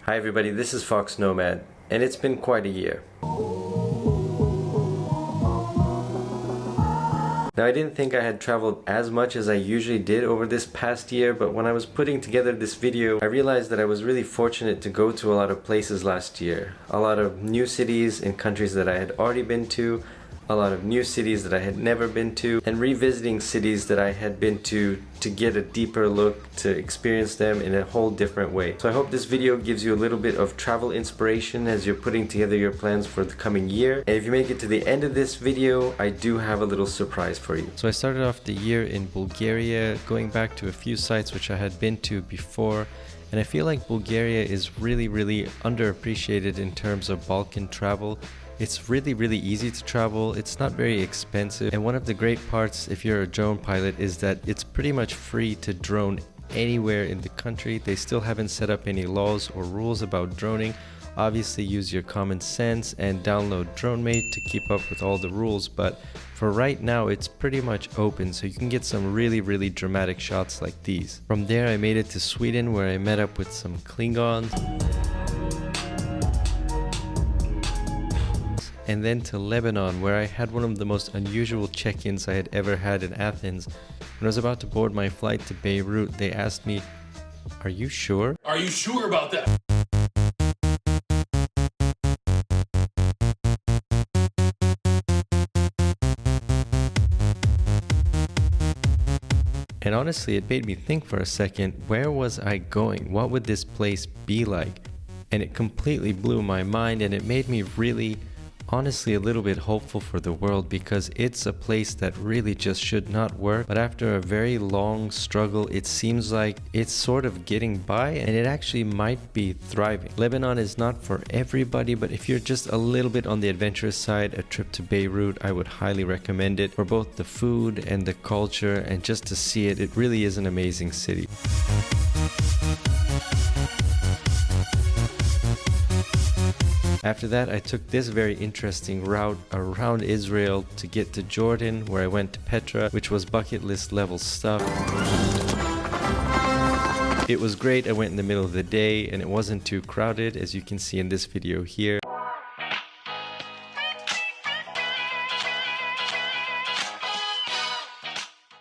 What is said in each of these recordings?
Hi everybody, this is Fox Nomad, and it's been quite a year. Now, I didn't think I had traveled as much as I usually did over this past year, but when I was putting together this video, I realized that I was really fortunate to go to a lot of places last year. A lot of new cities in countries that I had already been to, a lot of new cities that I had never been to, and revisiting cities that I had been to get a deeper look, to experience them in a whole different way. So I hope this video gives you a little bit of travel inspiration as you're putting together your plans for the coming year. And if you make it to the end of this video, I do have a little surprise for you. So I started off the year in Bulgaria, going back to a few sites which I had been to before. And I feel like Bulgaria is really underappreciated in terms of Balkan travel. It's really easy to travel, it's not very expensive, and one of the great parts if you're a drone pilot is that it's pretty much free to drone anywhere in the country. They still haven't set up any laws or rules about droning. Obviously use your common sense and download DroneMate to keep up with all the rules, but for right now it's pretty much open, so you can get some really dramatic shots like these. From there I made it to Sweden, where I met up with some Klingons. And then to Lebanon, where I had one of the most unusual check-ins I had ever had in Athens. When I was about to board my flight to Beirut, they asked me, "Are you sure?" Are you sure about that? And honestly, it made me think for a second, where was I going? What would this place be like? And it completely blew my mind, and it made me really honestly a little bit hopeful for the world, because it's a place that really just should not work, but after a very long struggle it seems like it's sort of getting by, and it actually might be thriving. Lebanon is not for everybody, but if you're just a little bit on the adventurous side, a trip to Beirut, I would highly recommend it for both the food and the culture, and just to see it. It really is an amazing city. After that, I took this very interesting route around Israel to get to Jordan, where I went to Petra, which was bucket list level stuff. It was great. I went in the middle of the day and it wasn't too crowded, as you can see in this video here.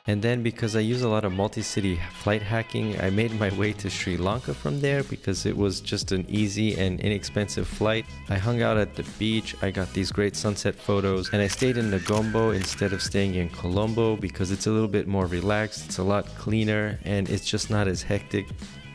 And then, because I use a lot of multi-city flight hacking, I made my way to Sri Lanka from there because it was just an easy and inexpensive flight. I hung out at the beach, I got these great sunset photos, and I stayed in Negombo instead of staying in Colombo because it's a little bit more relaxed, it's a lot cleaner, and it's just not as hectic.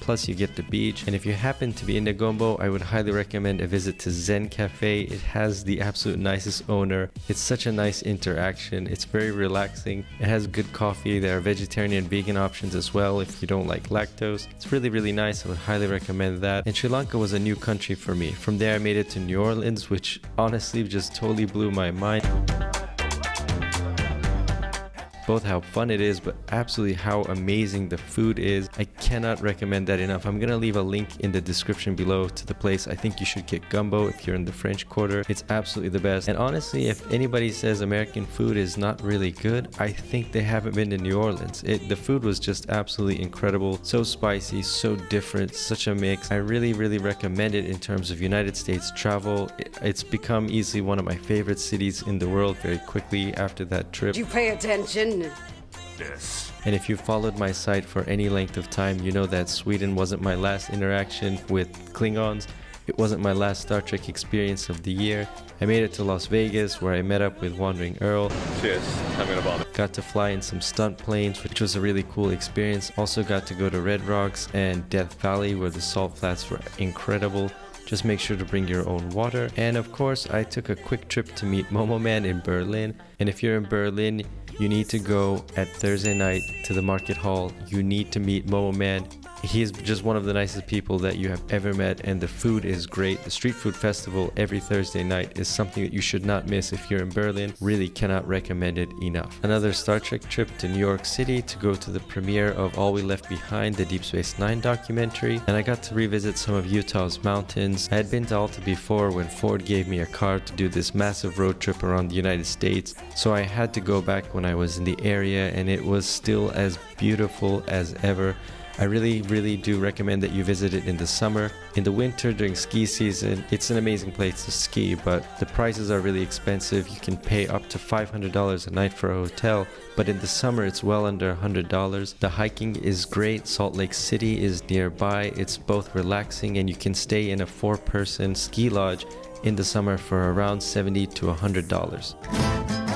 Plus you get the beach. And if you happen to be in Negombo, I would highly recommend a visit to Zen Cafe. It has the absolute nicest owner. It's such a nice interaction. It's very relaxing. It has good coffee. There are vegetarian and vegan options as well if you don't like lactose. It's really nice. I would highly recommend that. And Sri Lanka was a new country for me. From there I made it to New Orleans, which honestly just totally blew my mind. Both how fun it is, but absolutely how amazing the food is. I cannot recommend that enough. I'm gonna leave a link in the description below to the place. I think you should get gumbo if you're in the French Quarter. It's absolutely the best. And honestly, if anybody says American food is not really good, I think they haven't been to New Orleans. The food was just absolutely incredible. So spicy, so different, such a mix. I really recommend it in terms of United States travel. It's become easily one of my favorite cities in the world very quickly after that trip. Did you pay attention? Yes. And if you followed my site for any length of time, you know that Sweden wasn't my last interaction with Klingons. It wasn't my last Star Trek experience of the year. I made it to Las Vegas, where I met up with Wandering Earl. Cheers. I'm gonna bomb it. Got to fly in some stunt planes, which was a really cool experience. Also got to go to Red Rocks and Death Valley, where the salt flats were incredible. Just make sure to bring your own water. And of course, I took a quick trip to meet Momo Man in Berlin. And if you're in Berlin, you need to go at Thursday night to the market hall. You need to meet Momo Man. He is just one of the nicest people that you have ever met, and the food is great. The street food festival every Thursday night is something that you should not miss if you're in Berlin. Really cannot recommend it enough. Another Star Trek trip to New York City to go to the premiere of All We Left Behind, the Deep Space Nine documentary, and I got to revisit some of Utah's mountains. I had been to Alta before when Ford gave me a car to do this massive road trip around the United States, so I had to go back when I was in the area, and it was still as beautiful as ever. I really do recommend that you visit it in the summer. In the winter during ski season, it's an amazing place to ski, but the prices are really expensive. You can pay up to $500 a night for a hotel, but in the summer it's well under $100. The hiking is great. Salt Lake City is nearby. It's both relaxing and you can stay in a 4-person ski lodge in the summer for around $70 to $100.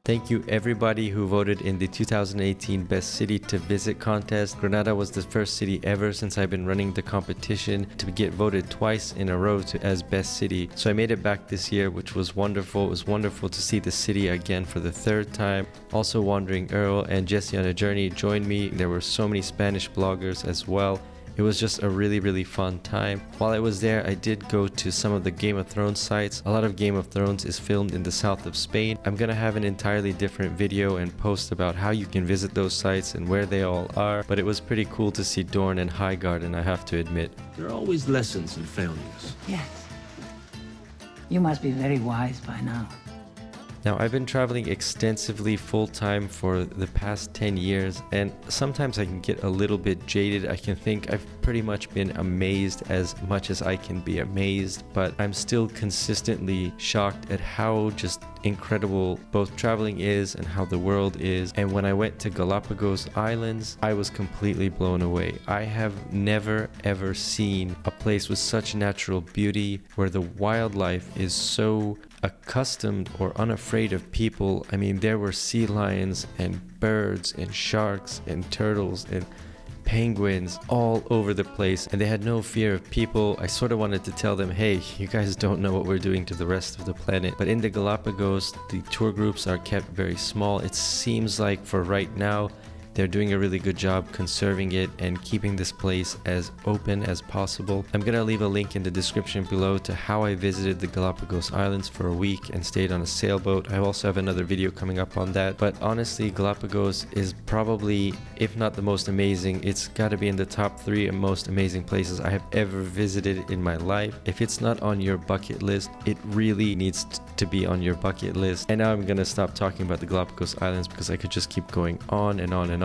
Thank you everybody who voted in the 2018 Best City to Visit contest. Granada was the first city ever since I've been running the competition to get voted twice in a row as Best City. So I made it back this year, which was wonderful. It was wonderful to see the city again for the 3rd time. Also Wandering Earl and Jesse on a Journey joined me. There were so many Spanish bloggers as well. It was just a really fun time. While I was there, I did go to some of the Game of Thrones sites. A lot of Game of Thrones is filmed in the south of Spain. I'm gonna have an entirely different video and post about how you can visit those sites and where they all are, but it was pretty cool to see Dorne and Highgarden, I have to admit. There are always lessons in failures. Yes. You must be very wise by now. Now, I've been traveling extensively full-time for the past 10 years, and sometimes I can get a little bit jaded. I can think I've pretty much been amazed as much as I can be amazed, but I'm still consistently shocked at how just incredible both traveling is and how the world is. And when I went to Galapagos Islands, I was completely blown away. I have never ever seen a place with such natural beauty where the wildlife is so accustomed or unafraid of people. I mean, there were sea lions and birds and sharks and turtles and penguins all over the place, and they had no fear of people. I sort of wanted to tell them, hey, you guys don't know what we're doing to the rest of the planet. But in the Galapagos, the tour groups are kept very small. It seems like for right now, they're doing a really good job conserving it and keeping this place as open as possible. I'm gonna leave a link in the description below to how I visited the Galapagos Islands for a week and stayed on a sailboat. I also have another video coming up on that. But honestly, Galapagos is probably, if not the most amazing, it's gotta be in the top 3 most amazing places I have ever visited in my life. If it's not on your bucket list, it really needs to be on your bucket list. And now I'm gonna stop talking about the Galapagos Islands because I could just keep going on and on and on.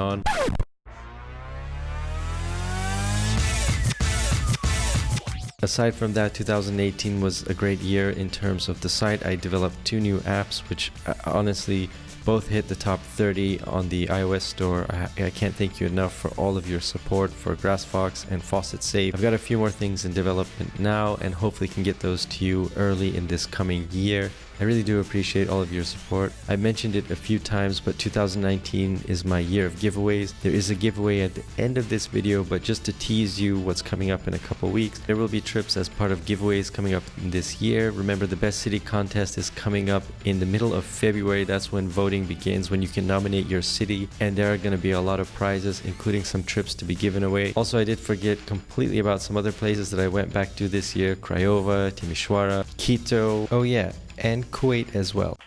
Aside from that, 2018 was a great year in terms of the site. I developed 2 new apps, which honestly both hit the top 30 on the iOS store. I can't thank you enough for all of your support for GrassFox and Faucet Safe. I've got a few more things in development now and hopefully can get those to you early in this coming year. I really do appreciate all of your support. I mentioned it a few times, but 2019 is my year of giveaways. There is a giveaway at the end of this video, but just to tease you what's coming up in a couple weeks, there will be trips as part of giveaways coming up this year. Remember, the Best City contest is coming up in the middle of February. That's when voting begins, when you can nominate your city, and there are going to be a lot of prizes, including some trips to be given away. Also, I did forget completely about some other places that I went back to this year: Craiova, Timișoara, Quito. Oh yeah, and Kuwait as well.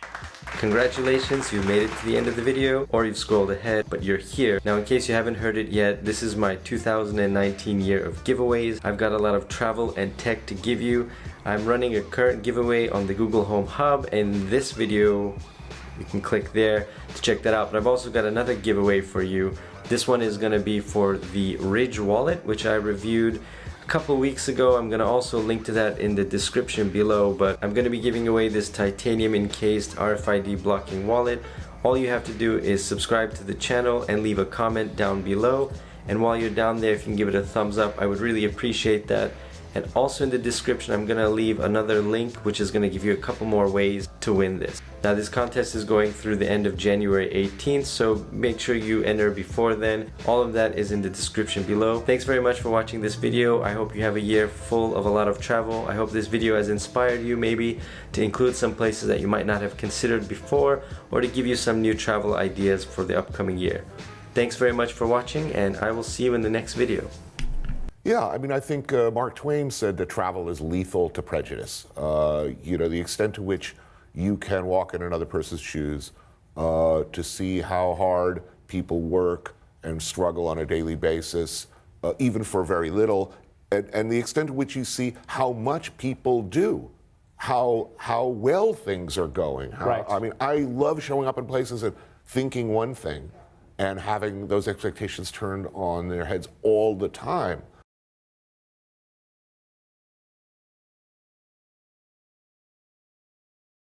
Congratulations, you made it to the end of the video, or you've scrolled ahead, but you're here. Now, in case you haven't heard it yet, this is my 2019 year of giveaways. I've got a lot of travel and tech to give you. I'm running a current giveaway on the Google Home Hub, and this video, you can click there to check that out. But I've also got another giveaway for you. This one is going to be for the Ridge wallet, which I reviewed a couple weeks ago. I'm gonna also link to that in the description below, but I'm gonna be giving away this titanium encased RFID blocking wallet. All you have to do is subscribe to the channel and leave a comment down below, and while you're down there, if you can give it a thumbs up, I would really appreciate that. And also in the description, I'm gonna leave another link which is gonna give you a couple more ways to win this. Now, this contest is going through the end of January 18th, so make sure you enter before then. All of that is in the description below. Thanks very much for watching this video. I hope you have a year full of a lot of travel. I hope this video has inspired you maybe to include some places that you might not have considered before, or to give you some new travel ideas for the upcoming year. Thanks very much for watching, and I will see you in the next video. Yeah, I mean, I think Mark Twain said that travel is lethal to prejudice. You know, the extent to which you can walk in another person's shoes to see how hard people work and struggle on a daily basis, even for very little, and the extent to which you see how much people do, how well things are going. Right. I mean, I love showing up in places and thinking one thing and having those expectations turned on their heads all the time.